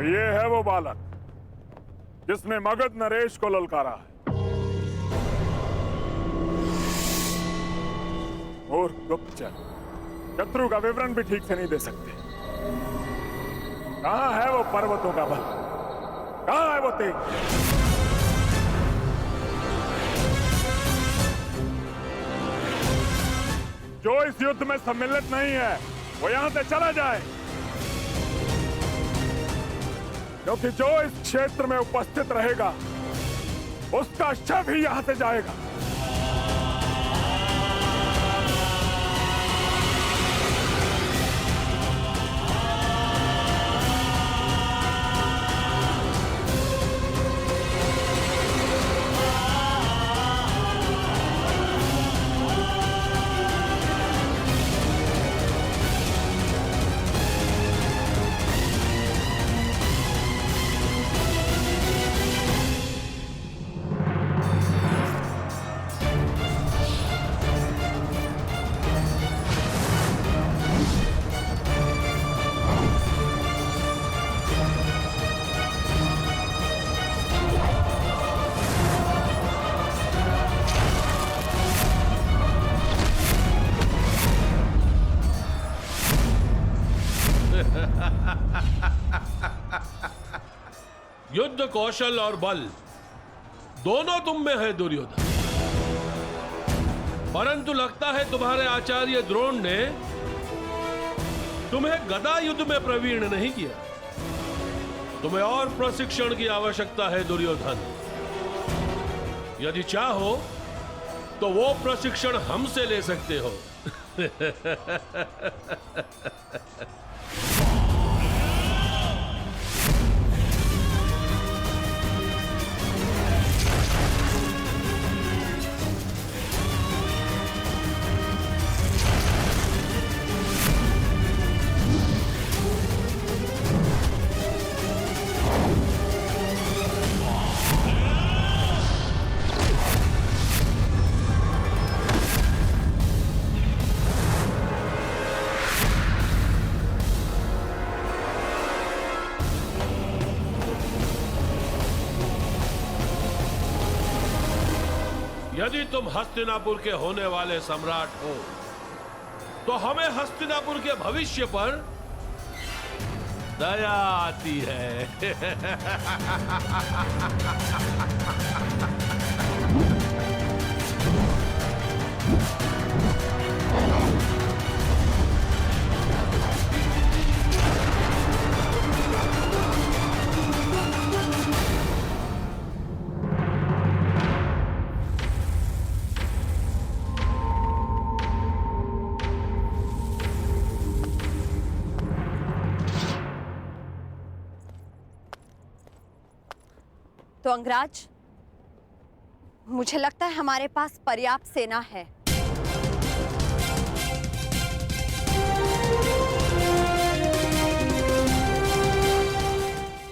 ये है वो बालक जिसने मगध नरेश को ललकारा है। और गुप्तचर शत्रु का विवरण भी ठीक से नहीं दे सकते। कहां है वो पर्वतों का बल? कहां है वो तेज? जो इस युद्ध में सम्मिलित नहीं है वो यहां से चला जाए, क्योंकि जो इस क्षेत्र में उपस्थित रहेगा उसका शव ही यहां से जाएगा। युद्ध कौशल और बल दोनों तुम में है दुर्योधन, परंतु लगता है तुम्हारे आचार्य द्रोण ने तुम्हें गदा युद्ध में प्रवीण नहीं किया। तुम्हें और प्रशिक्षण की आवश्यकता है दुर्योधन। यदि चाहो तो वो प्रशिक्षण हमसे ले सकते हो। यदि तुम हस्तिनापुर के होने वाले सम्राट हो तो हमें हस्तिनापुर के भविष्य पर दया आती है। तो अंगराज, मुझे लगता है हमारे पास पर्याप्त सेना है।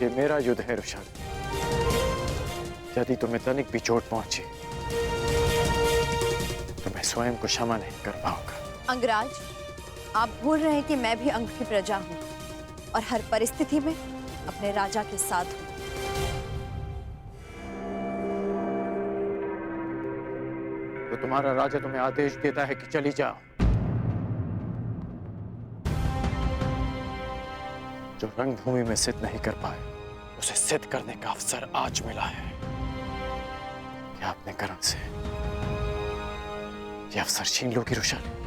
ये मेरा युद्ध है रुशाल। यदि तुम्हें तनिक भी चोट पहुंची तो मैं स्वयं को क्षमा नहीं कर पाऊंगा। अंगराज, आप भूल रहे हैं कि मैं भी अंग की प्रजा हूं और हर परिस्थिति में अपने राजा के साथ हूं। तो तुम्हारा राजा तुम्हें आदेश देता है कि चली जाओ। जो रणभूमि में सिद्ध नहीं कर पाए उसे सिद्ध करने का अवसर आज मिला है। क्या अपने कर्म से ये अवसर छीन लोगी रुशाली?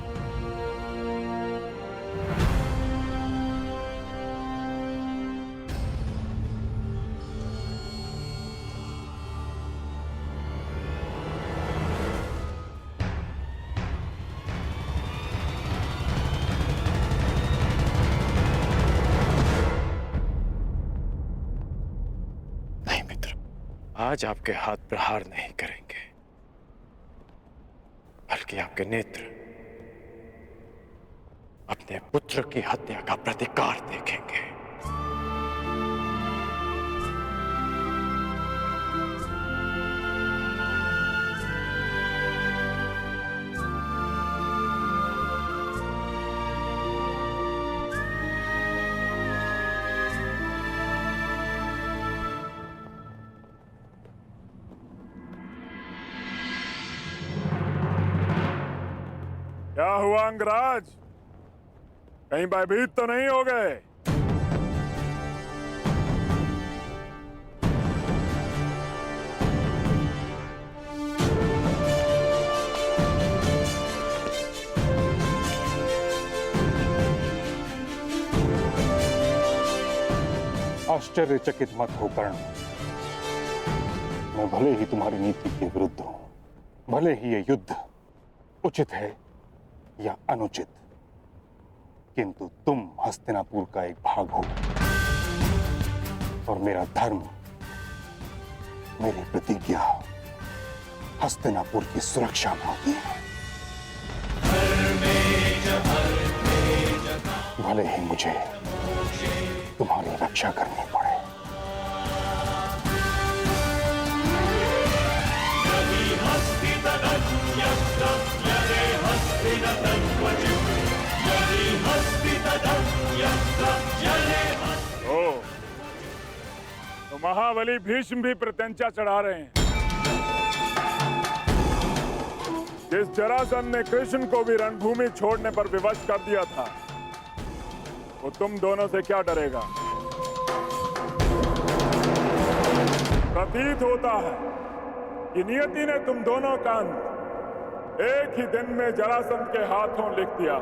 आज आपके हाथ प्रहार नहीं करेंगे, बल्कि आपके नेत्र अपने पुत्र की हत्या का प्रतिकार देखेंगे। क्या हुआ अंगराज? कहीं भयभीत तो नहीं हो गए? आश्चर्यचकित मत हो कर्ण। मैं भले ही तुम्हारी नीति के विरुद्ध हूं, भले ही ये युद्ध उचित है या अनुचित, किंतु तुम हस्तिनापुर का एक भाग हो और मेरा धर्म, मेरी प्रतिज्ञा हस्तिनापुर की सुरक्षा मांगती है। भले ही मुझे तुम्हारी रक्षा करनी पड़े। ओ, तो महाबली भीष्म भी प्रत्यंचा चढ़ा रहे हैं। जिस जरासंध ने कृष्ण को भी रणभूमि छोड़ने पर विवश कर दिया था, वो तुम दोनों से क्या डरेगा? प्रतीत होता है कि नियति ने तुम दोनों का अंत एक ही दिन में जरासंध के हाथों लिख दिया।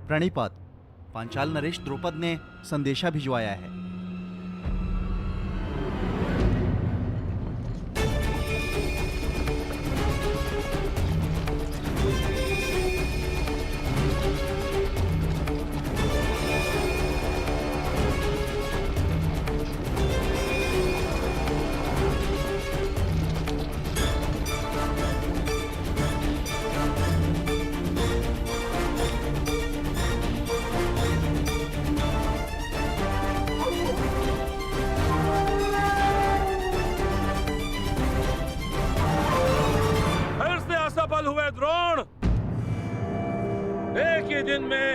प्रणिपात, पांचाल नरेश द्रौपद ने संदेशा भिजवाया है। हुए द्रोण, एक ही दिन में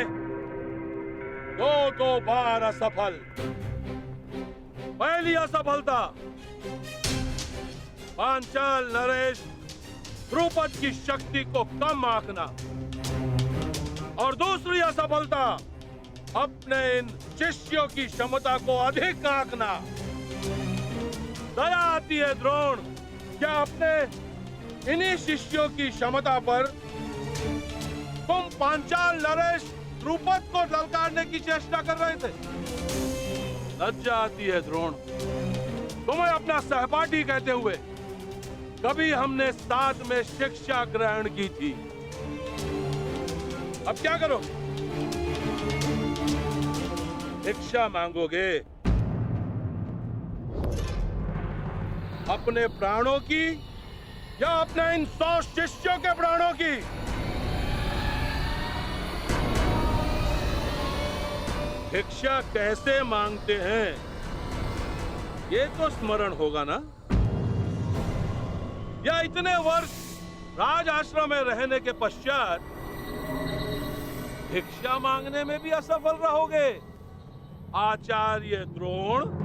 दो बार असफल। पहली असफलता पांचाल नरेश द्रुपद की शक्ति को कम आंकना, और दूसरी असफलता अपने इन शिष्यों की क्षमता को अधिक आंकना। दया आती है द्रोण, क्या अपने इन्हीं शिष्यों की क्षमता पर तुम पांचाल नरेश द्रुपद को ललकारने की चेष्टा कर रहे थे? लज्जा आती है द्रोण, तुम्हें अपना सहपाठी कहते हुए। कभी हमने साथ में शिक्षा ग्रहण की थी, अब क्या करो? भिक्षा मांगोगे? अपने प्राणों की या अपने इन 100 शिष्यों के प्राणों की? भिक्षा कैसे मांगते हैं ये तो स्मरण होगा ना? या इतने वर्ष राज आश्रम में रहने के पश्चात भिक्षा मांगने में भी असफल रहोगे आचार्य द्रोण?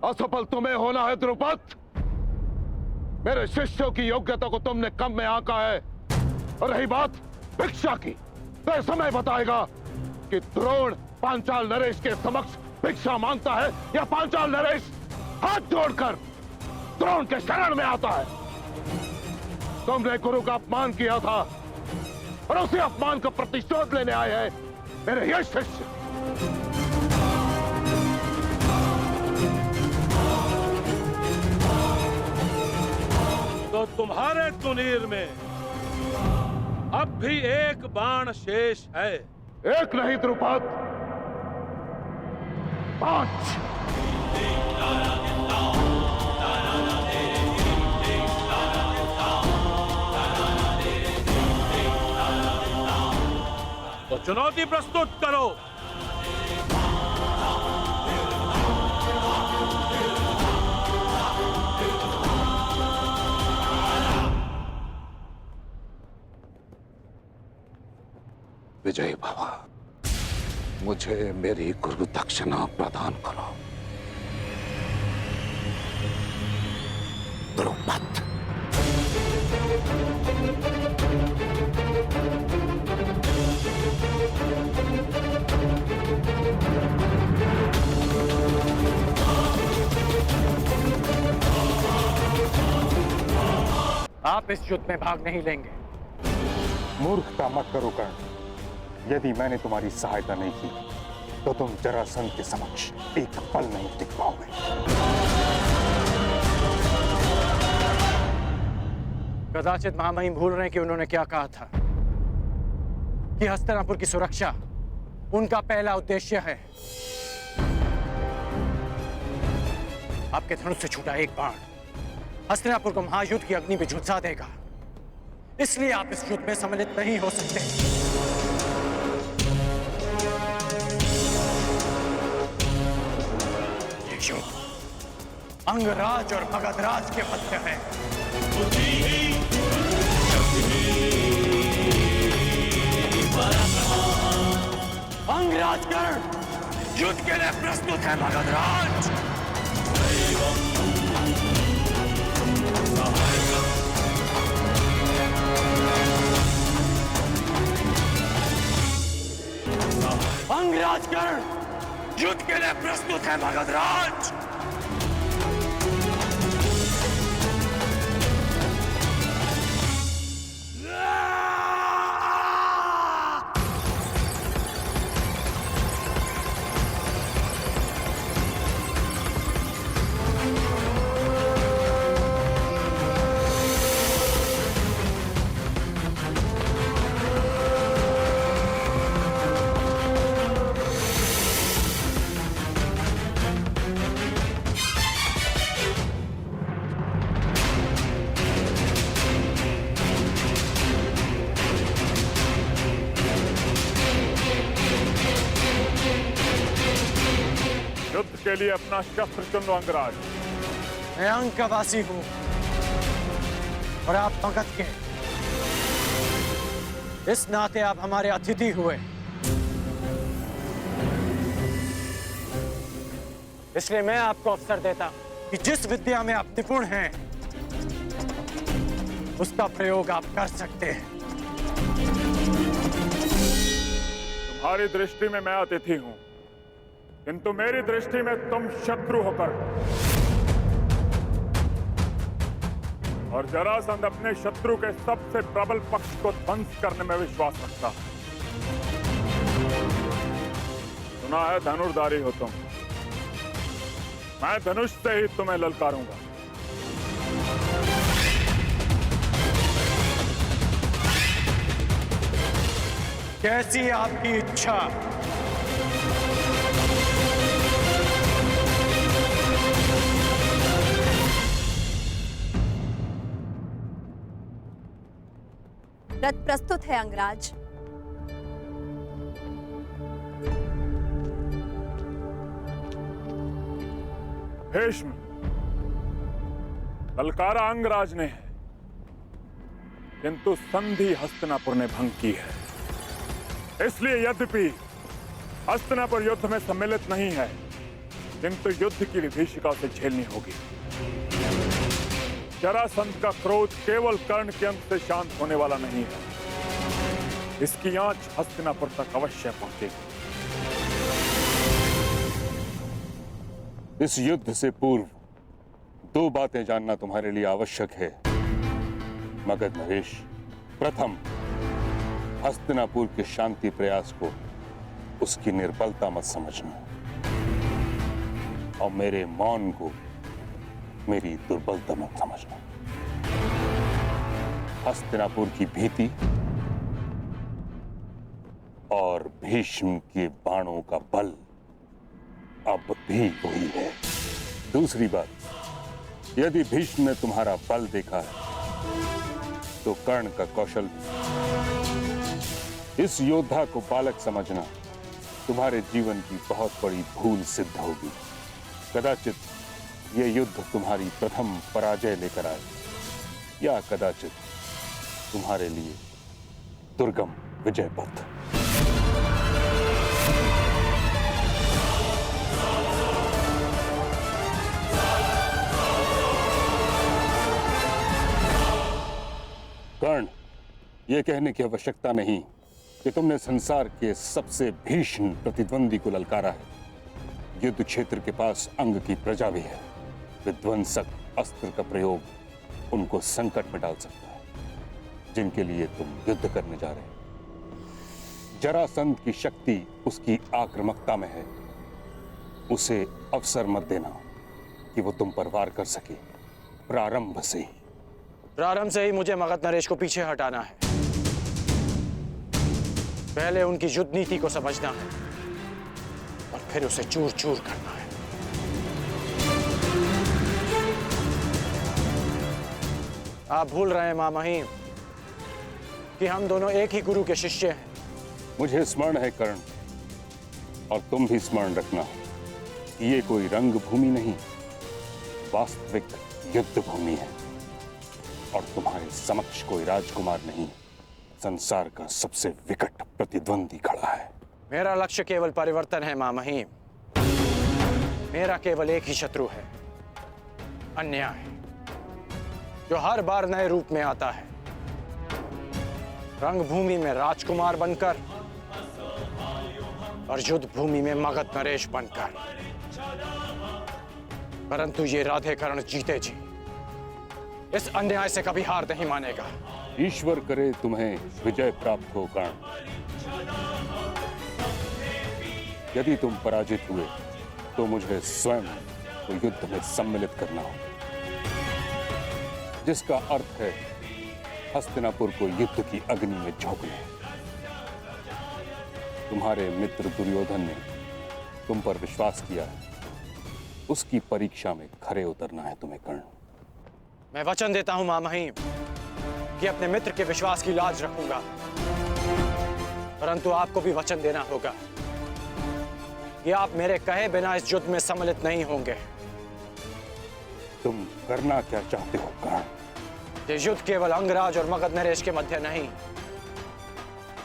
असफल तुम्हें होना है द्रुपद। मेरे शिष्यों की योग्यता को तुमने कम में आंका है। और रही बात भिक्षा की। तो समय बताएगा कि द्रोण पांचाल नरेश के समक्ष भिक्षा मांगता है या पांचाल नरेश हाथ जोड़कर द्रोण के शरण में आता है। तुमने गुरु का अपमान किया था और उसी अपमान का प्रतिशोध लेने आए हैं मेरे ये शिष्य। तो तुम्हारे तुनीर में अब भी एक बाण शेष है। एक नहीं द्रुपद, 5। तो चुनौती प्रस्तुत करो। विजय बाबा, मुझे मेरी गुरु दक्षिणा प्रदान करो। द्रुपद। आप इस युद्ध में भाग नहीं लेंगे। मूर्खता मत करो कर्ण। यदि मैंने तुम्हारी सहायता नहीं की तो तुम जरासंध के समक्ष एक पल नहीं टिक पाओगे। कदाचित महामहिम भूल रहे हैं कि उन्होंने क्या कहा था कि हस्तिनापुर की सुरक्षा उनका पहला उद्देश्य है। आपके धनुष से छूटा एक बाण हस्तिनापुर को महायुद्ध की अग्नि में झुलसा देगा। इसलिए आप इस युद्ध में सम्मिलित नहीं हो सकते। ये युद्ध अंगराज और मगधराज के मध्य है। अंगराज कर्ण युद्ध के लिए प्रस्तुत है। मगधराज अंगराज कर्ण युद्ध के लिए प्रस्तुत है। मगधराज युद्ध के लिए अपना शस्त्र चुन लो अंगराज। मैं अंक का वासी हूं और आप मगध के। इस नाते आप हमारे अतिथि हुए, इसलिए मैं आपको अवसर देता कि जिस विद्या में आप निपुण हैं उसका प्रयोग आप कर सकते हैं। तुम्हारी दृष्टि में मैं अतिथि हूं, किंतु मेरी दृष्टि में तुम शत्रु होकर और जरासंध अपने शत्रु के सबसे प्रबल पक्ष को ध्वंस करने में विश्वास रखता है। सुना है धनुर्धारी हो तुम, मैं धनुष से ही तुम्हें ललकारूंगा। कैसी आपकी इच्छा। रथ प्रस्तुत है अंगराज। भीष्म, ललकारा अंगराज ने है, किंतु संधि हस्तिनापुर ने भंग की है। इसलिए यद्यपि हस्तिनापुर युद्ध में सम्मिलित नहीं है, किंतु युद्ध की विभीषिका से झेलनी होगी। जरासंध का क्रोध केवल कर्ण के अंत से शांत होने वाला नहीं है। इसकी आंच हस्तिनापुर तक अवश्य पहुंचेगी। इस युद्ध से पूर्व दो बातें जानना तुम्हारे लिए आवश्यक है मगध नरेश। प्रथम, हस्तिनापुर के शांति प्रयास को उसकी निर्बलता मत समझना और मेरे मौन को मेरी दुर्बलता मत समझना। हस्तिनापुर की भीति और भीष्म के बाणों का बल अब भी वही है। दूसरी बात, यदि भीष्म ने तुम्हारा बल देखा है तो कर्ण का कौशल भी। इस योद्धा को बालक समझना तुम्हारे जीवन की बहुत बड़ी भूल सिद्ध होगी। कदाचित यह युद्ध तुम्हारी प्रथम पराजय लेकर आए या कदाचित तुम्हारे लिए दुर्गम विजय पथ। कर्ण, यह कहने की आवश्यकता नहीं कि तुमने संसार के सबसे भीषण प्रतिद्वंदी को ललकारा है। युद्ध क्षेत्र के पास अंग की प्रजा भी है। विध्वंसक अस्त्र का प्रयोग उनको संकट में डाल सकता है जिनके लिए तुम युद्ध करने जा रहे हो। जरासंध की शक्ति उसकी आक्रामकता में है। उसे अवसर मत देना कि वो तुम पर वार कर सके। प्रारंभ से ही मुझे मगध नरेश को पीछे हटाना है। पहले उनकी युद्ध नीति को समझना है और फिर उसे चूर चूर करना है। आप भूल रहे हैं मामहीम कि हम दोनों एक ही गुरु के शिष्य हैं। मुझे स्मरण है कर्ण, और तुम भी स्मरण रखना कि ये कोई रंग भूमि नहीं, वास्तविक युद्ध भूमि है। और तुम्हारे समक्ष कोई राजकुमार नहीं, संसार का सबसे विकट प्रतिद्वंदी खड़ा है। मेरा लक्ष्य केवल परिवर्तन है मामहीम। मेरा केवल एक ही शत्रु है, अन्याय, जो हर बार नए रूप में आता है। रंगभूमि में राजकुमार बनकर और युद्ध भूमि में मगध नरेश बनकर। परंतु ये राधेकर्ण जीते जी इस अन्याय से कभी हार नहीं मानेगा। ईश्वर करे तुम्हें विजय प्राप्त हो कर्ण। यदि तुम पराजित हुए तो मुझे स्वयं को युद्ध में सम्मिलित करना हो, जिसका अर्थ है हस्तिनापुर को युद्ध की अग्नि में झोंकना। तुम्हारे मित्र दुर्योधन ने तुम पर विश्वास किया है, उसकी परीक्षा में खरे उतरना है तुम्हें कर्ण। मैं वचन देता हूं मामहीम कि अपने मित्र के विश्वास की लाज रखूंगा, परंतु आपको भी वचन देना होगा कि आप मेरे कहे बिना इस युद्ध में सम्मिलित नहीं होंगे। तुम करना क्या चाहते हो कर्ण? ये युद्ध केवल अंगराज और मगध नरेश के मध्य नहीं,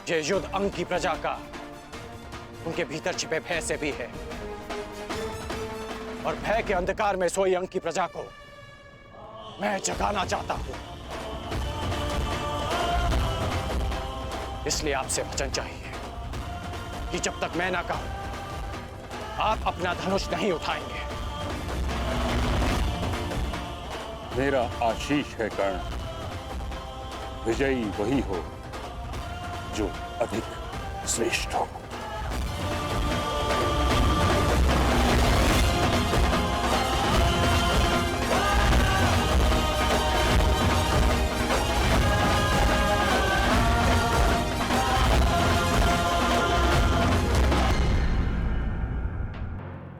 ये युद्ध अंग की प्रजा का, उनके भीतर छिपे भय से भी है। और भय के अंधकार में सोई अंग की प्रजा को मैं जगाना चाहता हूं। इसलिए आपसे वचन चाहिए कि जब तक मैं ना कहूं आप अपना धनुष नहीं उठाएंगे। मेरा आशीष है कर्ण, विजयी वही हो जो अधिक श्रेष्ठ हो।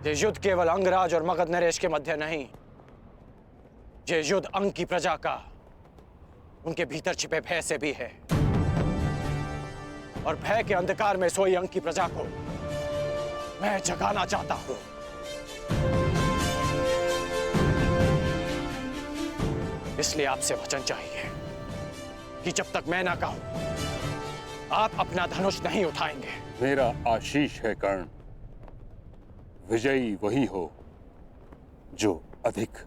ये युद्ध केवल अंगराज और मगध नरेश के मध्य नहीं, ये युद्ध अंग की प्रजा का, उनके भीतर छिपे भय से भी है। और भय के अंधकार में सोई अंग की प्रजा को मैं जगाना चाहता हूं। इसलिए आपसे वचन चाहिए कि जब तक मैं ना कहूं आप अपना धनुष नहीं उठाएंगे। मेरा आशीष है कर्ण, विजयी वही हो जो अधिक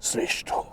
श्रेष्ठ हो।